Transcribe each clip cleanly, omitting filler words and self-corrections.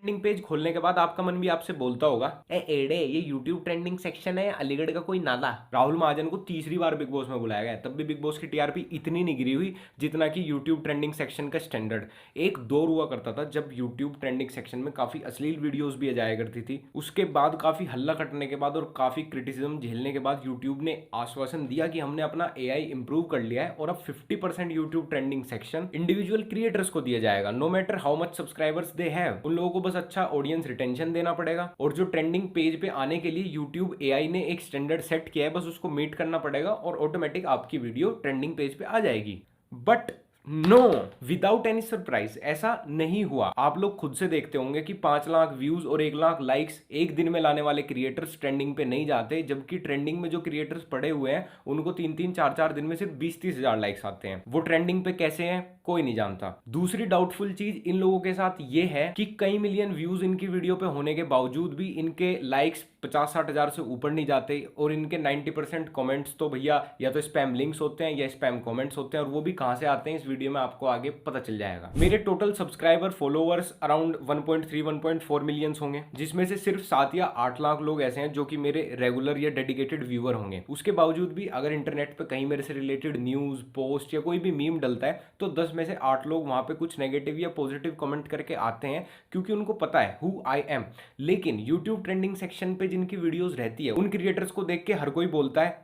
Trending page खोलने के बाद आपका मन भी आपसे बोलता होगा, ए एड़े, ये यूट्यूब ट्रेंडिंग सेक्शन है अलीगढ़ का कोई नाला। राहुल महाजन को तीसरी बार बिग बॉस में बुलाया गया, तब भी बिग बॉस की टीआरपी इतनी नहीं गिरी हुई जितना कि यूट्यूब ट्रेंडिंग सेक्शन का स्टैंडर्ड। एक दौर हुआ करता था जब यूट्यूब ट्रेंडिंग सेक्शन में काफी अश्लील वीडियोस भी आ जाया करती थी। उसके बाद काफी हल्ला कटने के बाद और काफी क्रिटिसिज्म झेलने के बाद यूट्यूब ने आश्वासन दिया कि हमने अपना एआई इंप्रूव कर लिया है और अब 50% YouTube trending section individual creators को दिया जाएगा। No matter how much subscribers they have, उन लोगों को बस अच्छा ऑडियंस रिटेंशन देना पड़ेगा। और जो ट्रेंडिंग पेज पे आने के लिए यूट्यूब एआई ने एक स्टैंडर्ड सेट किया है, बस उसको मीट करना पड़ेगा और ऑटोमेटिक आपकी वीडियो ट्रेंडिंग पेज पे आ जाएगी। But no, without any surprise ऐसा नहीं हुआ। आप लोग खुद से देखते होंगे कि 5 लाख व्यूज और 1 लाख लाइक्स एक दिन में लाने वाले क्रिएटर्स ट्रेंडिंग पे नहीं जाते, जबकि ट्रेंडिंग में जो क्रिएटर्स पड़े हुए हैं उनको 3-3 4-4 दिन में सिर्फ 20-30 हजार लाइक्स आते हैं। वो ट्रेंडिंग पे कैसे हैं कोई नहीं जानता। दूसरी डाउटफुल चीज इन लोगों के साथ ये है कि कई मिलियन व्यूज इनकी वीडियो पे होने के बावजूद भी इनके लाइक्स 50-60 हजार से ऊपर नहीं जाते और इनके 90% कमेंट्स तो भैया या तो स्पैम लिंक्स होते हैं या स्पैम कमेंट्स होते हैं, और वो भी कहां से आते हैं इस वीडियो में आपको आगे पता चल जाएगा। मेरे total subscriber followers around 1.3-1.4 million होंगे, जिसमें से सिर्फ 7 या 8 लाख लोग ऐसे हैं जो कि मेरे रेगुलर या डेडिकेटेड व्यूअर होंगे। उसके बावजूद भी अगर इंटरनेट पे कहीं मेरे से रिलेटेड न्यूज पोस्ट या कोई भी मीम डलता है तो 10 में से 8 लोग वहां पे कुछ नेगेटिव या पॉजिटिव कमेंट करके आते हैं, क्योंकि उनको पता है हु आई एम। लेकिन यूट्यूब ट्रेंडिंग सेक्शन पे जिनकी वीडियोस रहती है उन क्रिएटर्स को देख के हर कोई बोलता है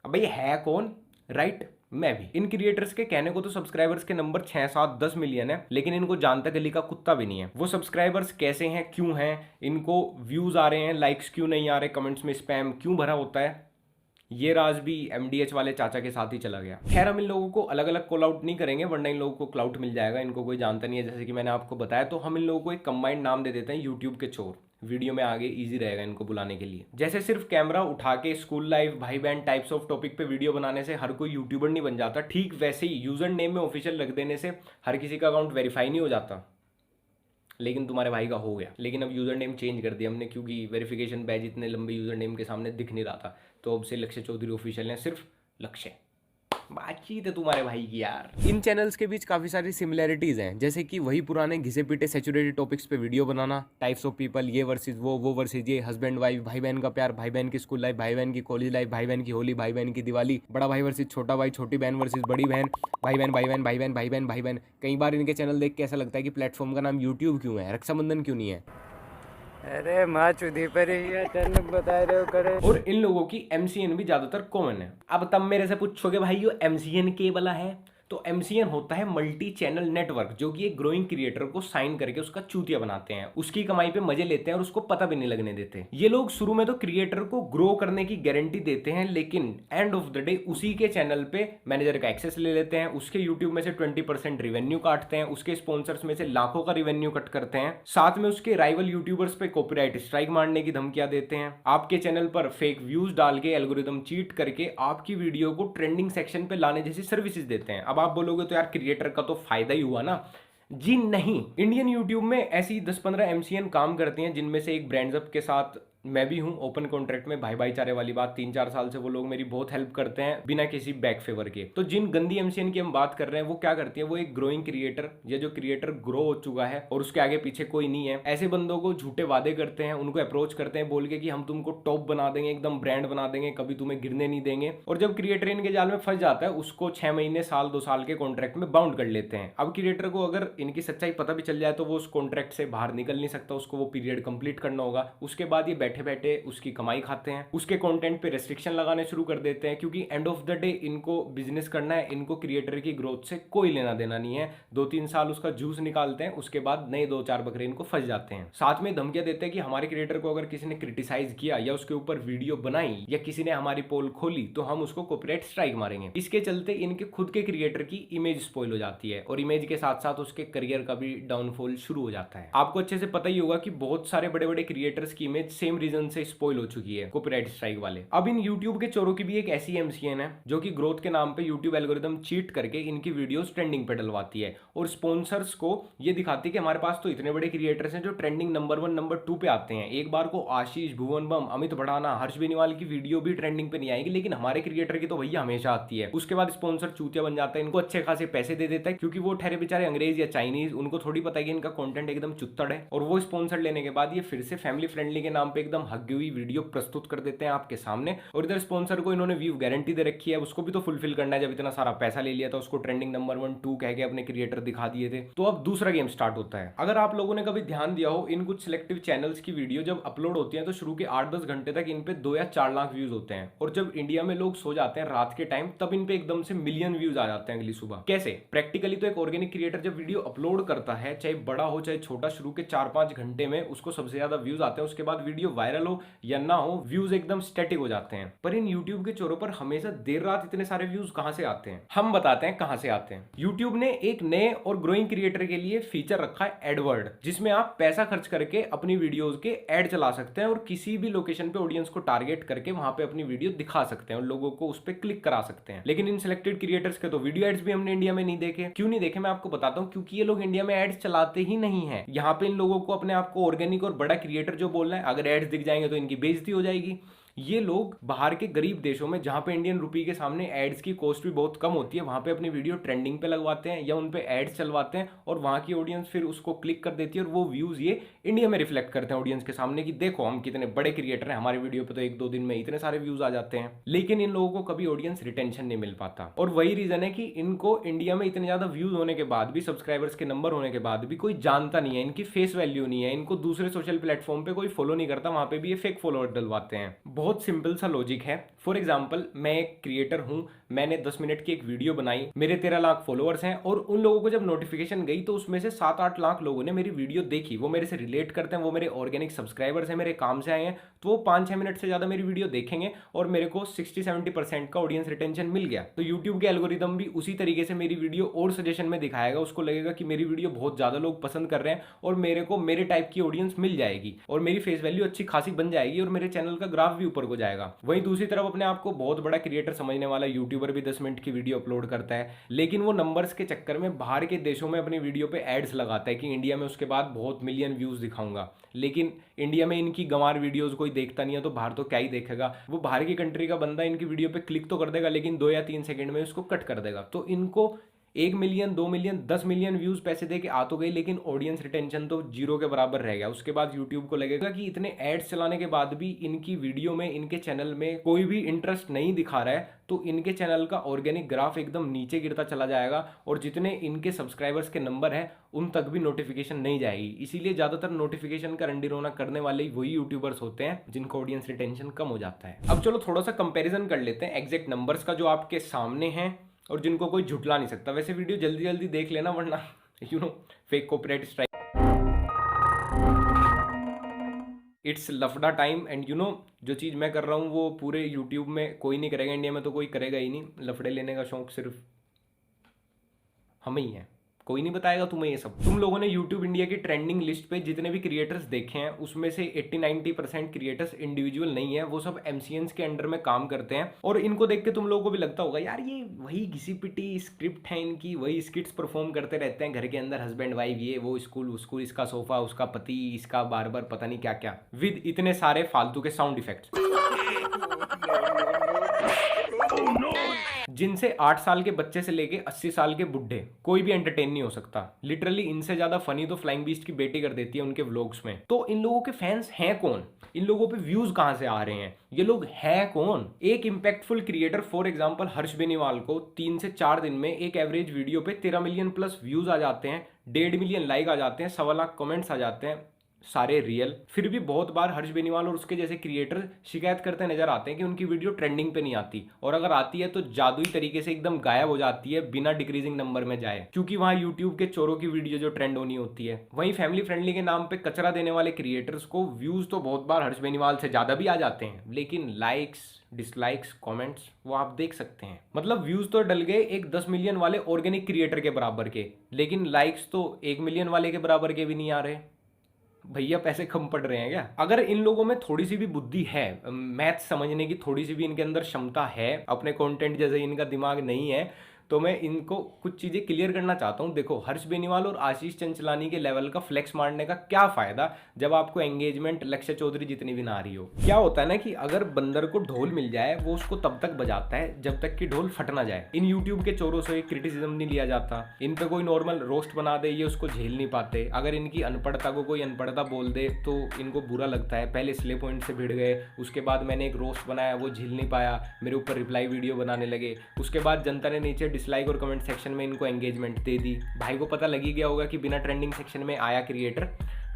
अबे ये है कौन, राइट? मैं भी। इन क्रिएटर्स के कहने को तो सब्सक्राइबर्स के नंबर 6-7-10 मिलियन है, लेकिन इनको जानता गली का कुत्ता भी नहीं है। वो सब्सक्राइबर्स कैसे हैं, क्यों हैं, इनको व्यूज आ रहे हैं, लाइक्स क्यों नहीं आ रहे, कमेंट्स में स्पैम क्यों भरा होता है, ये राज भी एमडीएच वाले चाचा के साथ ही चला गया। खैर, हम इन लोगों को अलग अलग कॉल आउट नहीं करेंगे वरना इन लोगों को क्लाउट मिल जाएगा। इनको कोई जानता नहीं है जैसे कि मैंने आपको बताया, तो हम इन लोगों को एक कंबाइंड नाम दे देते हैं यूट्यूब के चोर। वीडियो में आगे इजी रहेगा इनको बुलाने के लिए। जैसे सिर्फ कैमरा उठा के स्कूल लाइफ, भाई बहन टाइप्स ऑफ टॉपिक पे वीडियो बनाने से हर कोई यूट्यूबर नहीं बन जाता, ठीक वैसे ही यूजर नेम में ऑफिशियल रख देने से हर किसी का अकाउंट वेरीफाई नहीं हो जाता। लेकिन तुम्हारे भाई का हो गया, लेकिन अब यूजर नेम चेंज कर दिया हमने क्योंकि वेरिफिकेशन बैज इतने लंबे यूजर नेम के सामने दिख नहीं रहा था, तो अब से लक्ष्य चौधरी ऑफिशियल है, सिर्फ लक्ष्य। बातचीत है तुम्हारे भाई की यार। इन चैनल्स के बीच काफी सारी सिमिलैरिटीज हैं, जैसे कि वही पुराने घिसे पीटे सैचुरेटेड टॉपिक्स पे video banana, types of people, ये वर्सेस वो वर्सेस ये, हस्बैंड वाइफ, भाई बहन का प्यार, भाई बहन की स्कूल लाइफ, भाई बहन की कॉलेज लाइफ, भाई बहन की होली, भाई बहन की दिवाली, बड़ा भाई वर्सेस छोटा भाई, छोटी बहन वर्सेस बड़ी बहन, भाई बहन भाई बहन भाई बहन भाई बहन भाई बहन। कई बार इनके चैनल देख के ऐसा लगता है कि प्लेटफॉर्म का नाम यूट्यूब क्यों है, रक्षाबंधन क्यों नहीं है। अरे माँ चुदी पर ही है, चल बता रहे हो करे। और इन लोगों की एमसीएन भी ज्यादातर कॉमन है। अब तब मेरे से पूछोगे भाई ये एमसीएन के वाला है, तो एमसीएन होता है मल्टी चैनल नेटवर्क, जो कि एक ग्रोइंग क्रिएटर को साइन करके उसका चूतिया बनाते हैं, उसकी कमाई पे मजे लेते हैं और उसको पता भी नहीं लगने देते। ये लोग शुरू में तो क्रिएटर को ग्रो करने की गारंटी देते हैं, लेकिन एंड ऑफ द डे उसी के चैनल पे मैनेजर का एक्सेस ले लेते हैं, उसके यूट्यूब में से 20% रिवेन्यू काटते हैं, उसके स्पॉन्सर्स में से लाखों का रिवेन्यू कट करते हैं, साथ में उसके राइवल यूट्यूबर्स पे कॉपीराइट स्ट्राइक मारने की धमकियां देते हैं, आपके चैनल पर फेक व्यूज डाल के एल्गोरिदम चीट करके आपकी वीडियो को ट्रेंडिंग सेक्शन पे लाने जैसी सर्विसेज देते हैं। अब आप बोलोगे तो यार क्रिएटर का तो फायदा ही हुआ ना। जी नहीं, इंडियन यूट्यूब में ऐसी 10-15 एमसीएन काम करती हैं, जिनमें से एक ब्रांड्सअप के साथ मैं भी हूं ओपन कॉन्ट्रैक्ट में, भाई भाईचारे वाली बात। 3-4 साल से वो लोग मेरी बहुत हेल्प करते हैं बिना किसी बैक फेवर के। तो जिन गंदी एमसीएन की हम बात कर रहे हैं वो क्या करती है, वो एक ग्रोइंग क्रिएटर या जो क्रिएटर ग्रो हो चुका है और उसके आगे पीछे कोई नहीं है, ऐसे बंदों को झूठे वादे करते हैं, उनको अप्रोच करते हैं बोल के कि हम तुमको टॉप बना देंगे, एकदम ब्रांड बना देंगे, कभी तुम्हें गिरने नहीं देंगे। और जब क्रिएटर इनके जाल में फंस जाता है उसको 6 महीने, साल, 2 साल के कॉन्ट्रैक्ट में बाउंड कर लेते हैं। अब क्रिएटर को अगर इनकी सच्चाई पता भी चल जाए तो वो उस कॉन्ट्रैक्ट से बाहर निकल नहीं सकता, उसको वो पीरियड कंप्लीट करना होगा। उसके बाद ये बैठे बैठे उसकी कमाई खाते हैं, उसके कंटेंट पे रेस्ट्रिक्शन लगाने शुरू कर देते हैं, क्योंकि एंड ऑफ द डे इनको बिजनेस करना है, इनको क्रिएटर की ग्रोथ से कोई लेना देना नहीं है। 2-3 साल उसका जूस निकालते हैं, उसके बाद नए 2-4 बकरे इनको फंस जाते हैं। साथ में धमकियां देते हैं कि हमारे क्रिएटर को अगर किसी ने क्रिटिसाइज किया या उसके ऊपर वीडियो बनाई या किसी ने हमारी पोल खोली तो हम उसको कॉपीराइट स्ट्राइक मारेंगे। इसके चलते इनके खुद के क्रिएटर की इमेज स्पॉइल हो जाती है और इमेज के साथ साथ उसके करियर का भी डाउनफॉल शुरू हो जाता है। आपको अच्छे से पता ही होगा कि बहुत सारे बड़े बड़े क्रिएटर्स की इमेज सेम रीजन से स्पॉइल हो चुकी है कॉपीराइट स्ट्राइक वाले। अब इन यूट्यूब के चोरों की भी एक ऐसी एमसीएन है जो कि ग्रोथ के नाम पे यूट्यूब एल्गोरिदम चीट करके इनकी वीडियोस ट्रेंडिंग पे डलवाती है और स्पॉन्सर्स को ये दिखाती है कि हमारे पास तो इतने बड़े क्रिएटर्स हैं जो ट्रेंडिंग नंबर 1 नंबर 2 पे आते हैं। एक बार को आशीष, भुवन बम, अमित भड़ाना, हर्ष बेनीवाल की वीडियो भी ट्रेंडिंग पे नहीं आएगी, लेकिन हमारे क्रिएटर की तो भैया हमेशा आती है। उसके बाद स्पॉन्सर चूतिया बन जाता है, इनको अच्छे खासे पैसे दे देता है क्योंकि वो ठहरे बेचारे अंग्रेज या चाइनीज, उनको थोड़ी पता है कि इनका कंटेंट एकदम चुत्तड़ है। और वो स्पॉन्सर लेने के बाद ये फिर से फैमिली फ्रेंडली के नाम पे एकदम हगी हुई वीडियो प्रस्तुत कर देते हैं आपके सामने। और इधर स्पॉन्सर को इन्होंने व्यू गारंटी दे रखी है, उसको भी तो फुलफिल करना है। जब इतना सारा पैसा ले लिया था, उसको ट्रेंडिंग नंबर 1 2 कह के अपने क्रिएटर दिखा दिए थे। तो अब दूसरा गेम स्टार्ट होता है। अगर आप लोगों ने कभी ध्यान दिया हो, इन कुछ सिलेक्टिव चैनल्स की वीडियो जब अपलोड होती है तो शुरू के 8-10 घंटे तक इन पे 2 या 4 लाख व्यूज होते हैं। और जब इंडिया में लोग सो जाते हैं रात के टाइम, तब इन पे एकदम से मिलियन व्यूज आ जाते हैं अगली सुबह। कैसे? प्रैक्टिकली तो एक ऑर्गेनिक क्रिएटर जब वीडियो अपलोड करता है, चाहे बड़ा हो चाहे छोटा, शुरू के 4-5 घंटे में उसको सबसे ज्यादा व्यूज आते हैं। उसके बाद वीडियो वायरल हो या ना हो, व्यूज एकदम स्टैटिक हो जाते हैं। पर इन यूट्यूब के चोरों पर हमेशा देर रात इतने सारे व्यूज कहां से आते हैं? हम बताते हैं कहां से आते हैं। यूट्यूब ने एक नए और ग्रोइंग क्रिएटर के लिए फीचर रखा है एडवर्ड, जिसमें आप पैसा खर्च करके अपनी वीडियोस के एड चला सकते हैं और किसी भी लोकेशन पे ऑडियंस को टारगेट करके वहां पे अपनी वीडियो दिखा सकते हैं और लोगों को उस पर क्लिक करा सकते हैं। लेकिन इन सिलेक्टेड क्रिएटर्स के तो वीडियो एड्स भी हमने इंडिया में नहीं देखे। क्यों नहीं देखे मैं आपको बताता हूं, क्योंकि ये लोग इंडिया में एड्स चलाते ही नहीं है। यहाँ पे इन लोगों को अपने आप को ऑर्गेनिक और बड़ा क्रिएटर जो बोलना है, अगर एड्स दिख जाएंगे तो इनकी बेइज्जती हो जाएगी। ये लोग बाहर के गरीब देशों में, जहां पे इंडियन रुपी के सामने एड्स की कॉस्ट भी बहुत कम होती है, वहां पे अपनी वीडियो ट्रेंडिंग पे लगवाते हैं या उन पे एड्स चलवाते हैं और वहां की ऑडियंस फिर उसको क्लिक कर देती है और वो व्यूज ये इंडिया में रिफ्लेक्ट करते हैं ऑडियंस के सामने कि देखो हम कितने बड़े क्रिएटर हैं, हमारी वीडियो पे तो 1-2 दिन में इतने सारे व्यूज आ जाते हैं। लेकिन इन लोगों को कभी ऑडियंस रिटेंशन नहीं मिल पाता और वही रीजन है कि इनको इंडिया में इतने ज्यादा व्यूज होने के बाद भी, सब्सक्राइबर्स के नंबर होने के बाद भी कोई जानता नहीं है, इनकी फेस वैल्यू नहीं है, इनको दूसरे सोशल प्लेटफॉर्म पे कोई फॉलो नहीं करता, वहां पे भी ये फेक फॉलोअर डलवाते हैं। बहुत सिंपल सा लॉजिक है। फॉर एग्जाम्पल, मैं एक क्रिएटर हूं, मैंने 10 मिनट की एक वीडियो बनाई, मेरे 13 लाख फॉलोअर्स हैं और उन लोगों को जब नोटिफिकेशन गई तो उसमें से 7-8 लाख लोगों ने मेरी वीडियो देखी, वो मेरे से रिलेट करते हैं, वो मेरे ऑर्गेनिक सब्सक्राइबर्स हैं, मेरे काम से आए हैं, तो वो 5-6 मिनट से ज्यादा मेरी वीडियो देखेंगे और मेरे को 60-70% का ऑडियंस रिटेंशन मिल गया। तो यूट्यूब के एल्गोरिदम भी उसी तरीके से मेरी वीडियो और सजेशन में दिखाएगा, उसको लगेगा कि मेरी वीडियो बहुत ज्यादा लोग पसंद कर रहे हैं और मेरे को मेरे टाइप की ऑडियंस मिल जाएगी और मेरी फेस वैल्यू अच्छी खासी बन जाएगी और मेरे चैनल का ग्राफ भी ऊपर को जाएगा। वहीं दूसरी तरफ अपने आप को बहुत बड़ा क्रिएटर समझने वाला यूट्यूबर भी 10 मिनट की वीडियो अपलोड करता है, लेकिन वो नंबर्स के चक्कर में बाहर के देशों में अपनी वीडियो पे एड्स लगाता है कि इंडिया में उसके बाद बहुत मिलियन व्यूज दिखाऊंगा। लेकिन इंडिया में इनकी गंवार वीडियोस कोई देखता नहीं है, तो बाहर तो क्या ही देखेगा। वो बाहर की कंट्री का बंदा इनकी वीडियो पे क्लिक तो कर देगा, लेकिन 2 या 3 सेकंड में उसको कट कर देगा। तो इनको 1 मिलियन, 2 मिलियन, 10 मिलियन व्यूज पैसे दे के आ तो गई, लेकिन ऑडियंस रिटेंशन तो 0 के बराबर रह गया। उसके बाद यूट्यूब को लगेगा कि इतने एड्स चलाने के बाद भी इनकी वीडियो में, इनके चैनल में कोई भी इंटरेस्ट नहीं दिखा रहा है, तो इनके चैनल का ऑर्गेनिक ग्राफ एकदम नीचे गिरता चला जाएगा और जितने इनके सब्सक्राइबर्स के नंबर है उन तक भी नोटिफिकेशन नहीं जाएगी। इसीलिए ज्यादातर नोटिफिकेशन का रंडी रोना करने वाले वही यूट्यूबर्स होते हैं जिनको ऑडियंस रिटेंशन कम हो जाता है। अब चलो थोड़ा सा कंपैरिजन कर लेते हैं एग्जैक्ट नंबर्स का जो आपके सामने हैं और जिनको कोई झुटला नहीं सकता। वैसे वीडियो जल्दी जल्दी देख लेना, वरना फेक कॉपीराइट स्ट्राइक। इट्स लफड़ा टाइम एंड जो चीज़ मैं कर रहा हूँ वो पूरे यूट्यूब में कोई नहीं करेगा, इंडिया में तो कोई करेगा ही नहीं। लफड़े लेने का शौक सिर्फ हमें ही है, कोई नहीं बताएगा तुम्हें ये सब। तुम लोगों ने YouTube इंडिया की ट्रेंडिंग लिस्ट पे जितने भी क्रिएटर्स देखे हैं उसमें से 80-90% क्रिएटर्स इंडिविजुअल नहीं है, वो सब MCNs के अंडर में काम करते हैं। और इनको देख के तुम लोगों को भी लगता होगा यार ये वही घिसी पिटी स्क्रिप्ट है इनकी, वही स्किट्स परफॉर्म करते रहते हैं घर के अंदर, हस्बैंड वाइफ, ये वो, स्कूल, इसका सोफा, उसका पति, इसका बार बार पता नहीं क्या क्या, विद इतने सारे फालतू के साउंड इफेक्ट्स जिनसे 8 साल के बच्चे से लेके 80 साल के बुढ़े कोई भी एंटरटेन नहीं हो सकता। लिटरली इनसे ज्यादा फनी तो फ्लाइंग बीस्ट की बेटी कर देती है उनके व्लॉग्स में। तो इन लोगों के फैंस हैं कौन? इन लोगों पे व्यूज कहां से आ रहे हैं? ये लोग हैं कौन? एक impactful creator for example Harsh Beniwal को 3 से 4 दिन में एक एवरेज वीडियो पे 13 मिलियन प्लस व्यूज आ जाते हैं, 1.5 मिलियन लाइक आ जाते हैं, 1.25 लाख कमेंट्स आ जाते हैं, सारे रियल। फिर भी बहुत बार हर्ष बेनीवाल और उसके जैसे क्रिएटर शिकायत करते नजर आते हैं कि उनकी वीडियो ट्रेंडिंग पे नहीं आती, और अगर आती है तो जादुई तरीके से एकदम गायब हो जाती है बिना डिक्रीजिंग नंबर में जाए, क्योंकि वहां यूट्यूब के चोरों की वीडियो जो ट्रेंड होनी होती है। वहीं फैमिली फ्रेंडली के नाम पे कचरा देने वाले क्रिएटर्स को व्यूज तो बहुत बार हर्ष बेनीवाल से ज्यादा भी आ जाते हैं, लेकिन लाइक्स, डिसलाइक्स, कमेंट्स वो आप देख सकते हैं। मतलब व्यूज तो डल गए एक 10 मिलियन वाले ऑर्गेनिक क्रिएटर के बराबर के, लेकिन लाइक्स तो 1 मिलियन वाले के बराबर के भी नहीं आ रहे। भैया पैसे कम पड़ रहे हैं क्या? अगर इन लोगों में थोड़ी सी भी बुद्धि है, मैथ समझने की थोड़ी सी भी इनके अंदर क्षमता है, अपने कंटेंट जैसे इनका दिमाग नहीं है, तो मैं इनको कुछ चीजें क्लियर करना चाहता हूं। देखो, हर्ष बेनीवाल और आशीष चंचलानी के लेवल का फ्लेक्स मारने का क्या फायदा जब आपको एंगेजमेंट लक्ष्य चौधरी जितनी भी ना आ रही हो। क्या होता है ना कि अगर बंदर को ढोल मिल जाए वो उसको तब तक बजाता है जब तक कि ढोल फट ना जाए। इन यूट्यूब के चोरों से क्रिटिसिज्म नहीं लिया जाता, इन पे कोई नॉर्मल रोस्ट बना दे ये उसको झेल नहीं पाते। अगर इनकी अनपढ़ता को कोई अनपढ़ता बोल दे तो इनको बुरा लगता है। पहले स्ले पॉइंट से भिड़ गए, उसके बाद मैंने एक रोस्ट बनाया वो झेल नहीं पाया, मेरे ऊपर रिप्लाई वीडियो बनाने लगे, उसके बाद जनता ने नीचे डिसलाइक और कमेंट सेक्शन में इनको एंगेजमेंट दे दी। भाई को पता लगी गया होगा कि बिना ट्रेंडिंग सेक्शन में आया क्रिएटर,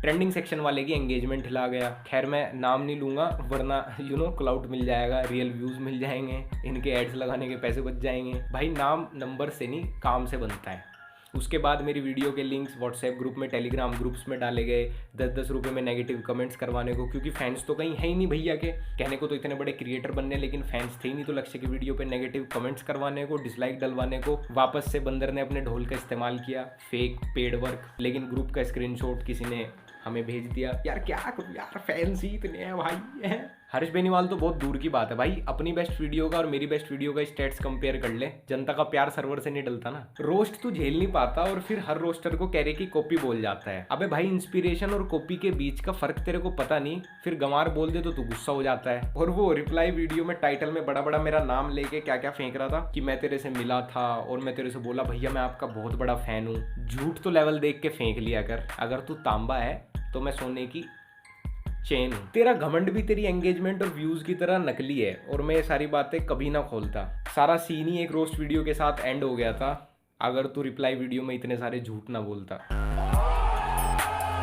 ट्रेंडिंग सेक्शन वाले की एंगेजमेंट हिला गया। खैर मैं नाम नहीं लूँगा वरना क्लाउड मिल जाएगा, रियल व्यूज़ मिल जाएंगे, इनके एड्स लगाने के पैसे बच जाएंगे। भाई नाम नंबर से नहीं काम से बनता है। उसके बाद मेरी वीडियो के लिंक्स व्हाट्सएप ग्रुप में, टेलीग्राम ग्रुप्स में डाले गए 10-10 रुपये में नेगेटिव कमेंट्स करवाने को, क्योंकि फैंस तो कहीं है ही नहीं भैया के। कहने को तो इतने बड़े क्रिएटर बनने, लेकिन फैंस थे ही नहीं, तो लक्ष्य की वीडियो पे नेगेटिव कमेंट्स करवाने को, डिसलाइक डलवाने को। वापस से बंदर ने अपने ढोल का इस्तेमाल किया, फेक पेड वर्क। लेकिन ग्रुप का स्क्रीनशॉट किसी ने हमें भेज दिया। यार क्या करूँ यार, फैंस ही इतने हैं भाई। हर्ष बेनीवाल तो बहुत दूर की बात है भाई, अपनी बेस्ट वीडियो का और मेरी बेस्ट वीडियो का स्टेट्स कंपेयर कर ले। जनता का प्यार सर्वर से नहीं डलता ना। रोस्ट तू झेल नहीं पाता और फिर हर रोस्टर को कह रहे कि कॉपी बोल जाता है। अबे भाई इंस्पिरेशन और कॉपी के बीच का फर्क तेरे को पता नहीं, फिर गंवार बोल दे तो तू गुस्सा हो जाता है। और वो रिप्लाई वीडियो में टाइटल में बड़ा बड़ा मेरा नाम लेके क्या क्या फेंक रहा था कि मैं तेरे से मिला था और मैं तेरे से बोला भैया मैं आपका बहुत बड़ा फैन हूँ। झूठ तो लेवल देख के फेंक लिया कर। अगर तू तांबा है तो मैं सोने की चेन हूं। तेरा घमंड भी तेरी एंगेजमेंट और व्यूज की तरह नकली है और मैं ये सारी बातें कभी ना खोलता। सारा सीन ही एक रोस्ट वीडियो के साथ एंड हो गया था अगर तू रिप्लाई वीडियो में इतने सारे झूठ ना बोलता।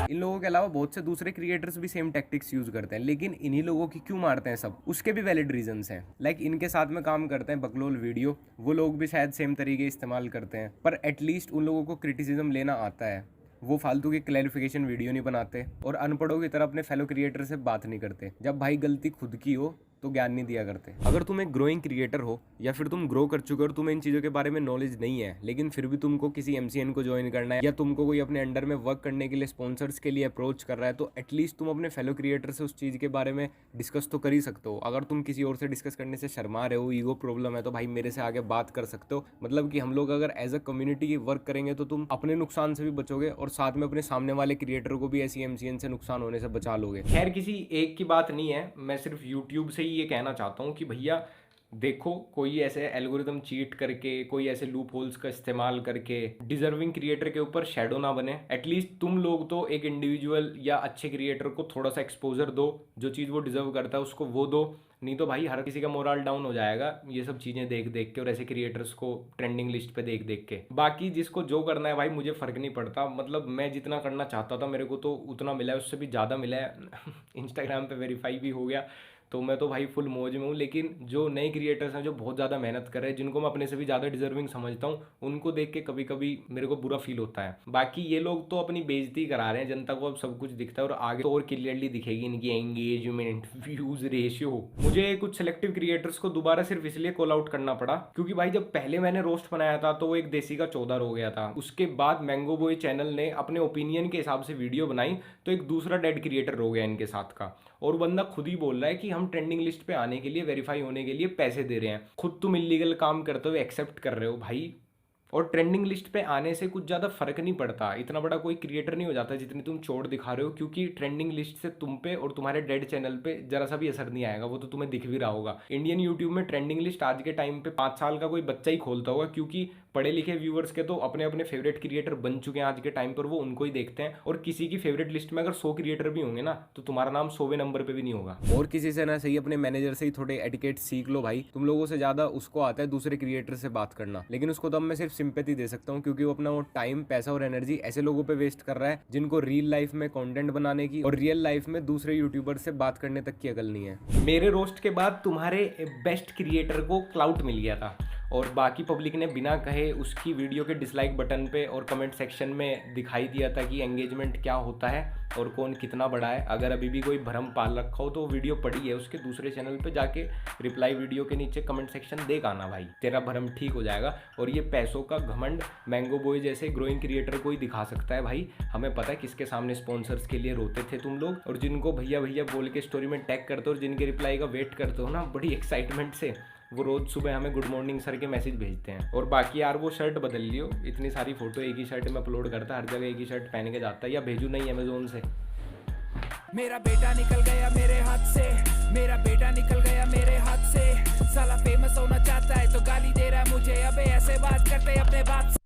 इन लोगों के अलावा बहुत से दूसरे क्रिएटर्स भी सेम टैक्टिक्स यूज करते हैं, लेकिन इन्हीं लोगों की क्यों मारते हैं सब, उसके भी वैलिड रीजंस हैं। लाइक इनके साथ में काम करते हैं बकलोल वीडियो, वो लोग भी शायद सेम तरीके इस्तेमाल करते हैं, पर एटलीस्ट उन लोगों को क्रिटिसिज्म लेना आता है। वो फालतू की क्लैरिफिकेशन वीडियो नहीं बनाते और अनपढ़ों की तरह अपने फेलो क्रिएटर से बात नहीं करते। जब भाई गलती खुद की हो तो ज्ञान नहीं दिया करते। अगर तुम एक ग्रोइंग क्रिएटर हो या फिर तुम ग्रो कर चुके हो और तुम्हें इन चीज़ों के बारे में नॉलेज नहीं है, लेकिन फिर भी तुमको किसी MCN को ज्वाइन करना है या तुमको कोई अपने अंडर में वर्क करने के लिए स्पॉन्सर्स के लिए अप्रोच कर रहा है, तो एटलीस्ट तुम अपने फेलो क्रिएटर से उस चीज़ के बारे में डिस्कस तो कर ही सकते हो। अगर तुम किसी और से डिस्कस करने से शर्मा रहे हो, ईगो प्रॉब्लम है, तो भाई मेरे से आगे बात कर सकते हो। मतलब कि हम लोग अगर एज अ कम्युनिटी वर्क करेंगे तो तुम अपने नुकसान से भी बचोगे और साथ में अपने सामने वाले क्रिएटर को भी ऐसी MCN से नुकसान होने से बचा लोगे। खैर किसी एक की बात नहीं है, मैं सिर्फ यूट्यूब से ही ये कहना चाहता हूँ कि भैया देखो, कोई ऐसे एल्गोरिदम चीट करके, कोई ऐसे लूप होल्स का इस्तेमाल करके डिजर्विंग क्रिएटर के ऊपर शैडो ना बने। एटलीस्ट तुम लोग तो एक इंडिविजुअल या अच्छे क्रिएटर को थोड़ा सा एक्सपोजर दो, जो चीज़ वो डिजर्व करता है उसको वो दो। नहीं तो भाई हर किसी का मोरल डाउन हो जाएगा ये सब चीज़ें देख देख के और ऐसे क्रिएटर्स को ट्रेंडिंग लिस्ट पे देख देख के। बाकी जिसको जो करना है भाई मुझे फ़र्क नहीं पड़ता। मतलब मैं जितना करना चाहता था मेरे को तो उतना मिला है, उससे भी ज़्यादा मिला है। इंस्टाग्राम पे वेरीफाई भी हो गया, तो मैं तो भाई फुल मौज में हूँ। लेकिन जो नए क्रिएटर्स हैं जो बहुत ज़्यादा मेहनत कर रहे हैं, जिनको मैं अपने से भी ज़्यादा डिजर्विंग समझता हूँ, उनको देख के कभी कभी मेरे को बुरा फील होता है। बाकी ये लोग तो अपनी बेइज्जती करा रहे हैं, जनता को अब सब कुछ दिखता है और आगे तो और क्लियरली दिखेगी इनकी एंगेजमेंट व्यूज रेशियो। मुझे कुछ सेलेक्टिव क्रिएटर्स को दोबारा सिर्फ इसलिए कॉल आउट करना पड़ा क्योंकि भाई जब पहले मैंने रोस्ट बनाया था तो वो एक देसी का 14 हो गया था। उसके बाद मैंगो बॉय चैनल ने अपने ओपिनियन के हिसाब से वीडियो बनाई तो एक दूसरा डेड क्रिएटर हो गया इनके साथ का, और बंदा खुद ही बोल रहा है कि हम ट्रेंडिंग लिस्ट पे आने के लिए, वेरीफाई होने के लिए पैसे दे रहे हैं। खुद तुम इलीगल काम करते हुए एक्सेप्ट कर रहे हो भाई। और ट्रेंडिंग लिस्ट पे आने से कुछ ज़्यादा फर्क नहीं पड़ता, इतना बड़ा कोई क्रिएटर नहीं हो जाता जितनी तुम चोट दिखा रहे हो, क्योंकि ट्रेंडिंग लिस्ट से तुम पे और तुम्हारे डेड चैनल पे जरा सा भी असर नहीं आएगा। वो तो तुम्हें दिख भी रहा होगा। इंडियन यूट्यूब में ट्रेंडिंग लिस्ट आज के टाइम पे 5 साल का कोई बच्चा ही खोलता होगा, क्योंकि पढ़े लिखे व्यूअर्स के तो अपने अपने फेवरेट क्रिएटर बन चुके हैं आज के टाइम पर, वो उनको ही देखते हैं। और किसी की फेवरेट लिस्ट में अगर 100 क्रिएटर भी होंगे ना तो तुम्हारा नाम 100वें नंबर पे भी नहीं होगा। और किसी से ना सही अपने मैनेजर से ही थोड़े एटिकेट सीख लो भाई। तुम लोगों से ज्यादा उसको आता है दूसरे क्रिएटर से बात करना, लेकिन उसको तो मैं सिर्फ सिंपैथी दे सकता हूँ क्योंकि वो अपना वो टाइम, पैसा और एनर्जी ऐसे लोगों पे वेस्ट कर रहा है जिनको रियल लाइफ में कंटेंट बनाने की और रियल लाइफ में दूसरे यूट्यूबर से बात करने तक की अकल नहीं है। मेरे रोस्ट के बाद तुम्हारे बेस्ट क्रिएटर को क्लाउट मिल गया था और बाकी पब्लिक ने बिना कहे उसकी वीडियो के डिसलाइक बटन पे और कमेंट सेक्शन में दिखाई दिया था कि एंगेजमेंट क्या होता है और कौन कितना बड़ा है। अगर अभी भी कोई भ्रम पाल रखा हो तो वीडियो पड़ी है उसके दूसरे चैनल पे, जाके रिप्लाई वीडियो के नीचे कमेंट सेक्शन देख आना भाई, तेरा भ्रम ठीक हो जाएगा। और ये पैसों का घमंड मैंगो बॉय जैसे ग्रोइंग क्रिएटर को ही दिखा सकता है भाई। हमें पता है किसके सामने स्पॉन्सर्स के लिए रोते थे तुम लोग, और जिनको भैया भैया बोल के स्टोरी में टैग करते हो और जिनके रिप्लाई का वेट करते हो ना बड़ी एक्साइटमेंट से, वो रोज़ सुबह हमें गुड मॉर्निंग सर के मैसेज भेजते हैं। और बाकी यार वो शर्ट बदल लियो, इतनी सारी फोटो एक ही शर्ट में अपलोड करता है, हर जगह एक ही शर्ट पहन के जाता है, या भेजू नहीं अमेजोन से। मेरा बेटा निकल गया मेरे हाथ से, मेरा बेटा निकल गया मेरे हाथ से, साला फेमस होना चाहता है तो गाली दे रहा है मुझे, अबे ऐसे बात करते अपने बात से।